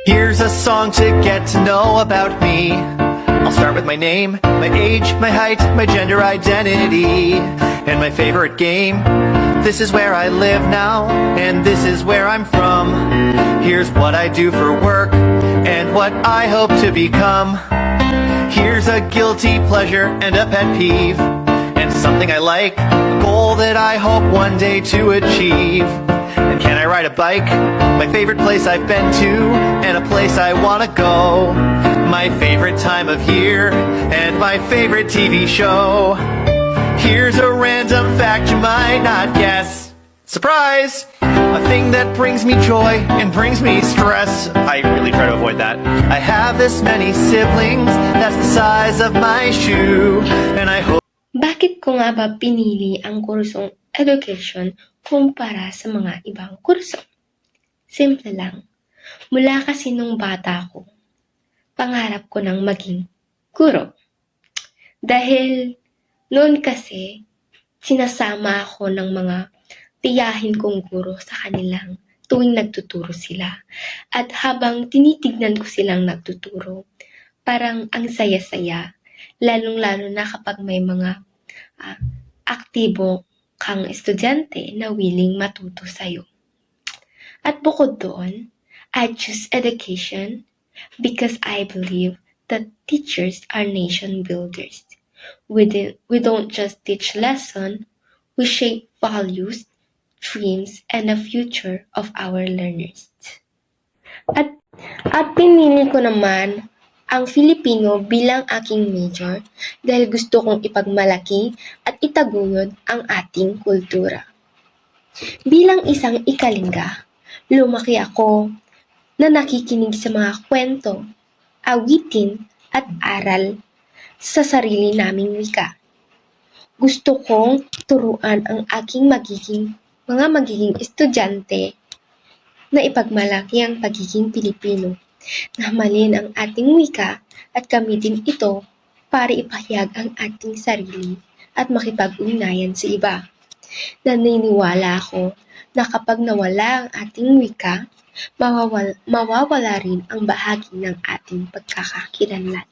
Here's a song to get to know about me. I'll start with my name, my age, my height, my gender identity, and my favorite game. This is where I live now, and this is where I'm from. Here's what I do for work, and what I hope to become. Here's a guilty pleasure and a pet peeve, and something I like, a goal that I hope one day to achieve. And can I ride a bike? My favorite place I've been to, and a place I wanna go. My favorite time of year, and my favorite TV show. Here's a random fact you might not guess. Surprise! A thing that brings me joy and brings me stress. I really try to avoid that. I have this many siblings, that's the size of my shoe. And I hope... Bakit ko nga ba pinili ang kursong education kumpara sa mga ibang kurso? Simple lang. Mula kasi nung bata ko, pangarap ko ng maging guro. Dahil noon kasi, sinasama ako ng mga tiyahin kong guro sa kanilang tuwing nagtuturo sila. At habang tinitignan ko silang nagtuturo, parang ang saya-saya, lalong-lalo na kapag may mga aktibo kang estudyante na willing matuto sa'yo. At bukod doon, I choose education because I believe that teachers are nation builders. We don't just teach lesson, we shape values, dreams, and the future of our learners. At pinili ko naman ang Filipino bilang aking major dahil gusto kong ipagmalaki at itaguyod ang ating kultura. Bilang isang ikalingga, lumaki ako na nakikinig sa mga kwento, awitin at aral sa sarili naming wika. Gusto kong turuan ang aking mga magiging estudyante na ipagmalaki ang pagiging Pilipino, na mahalin ang ating wika at gamitin ito para ipahayag ang ating sarili at makipag-ugnayan sa iba. Naniniwala ako na kapag nawala ang ating wika, mawawala rin ang bahagi ng ating pagkakakilanlan.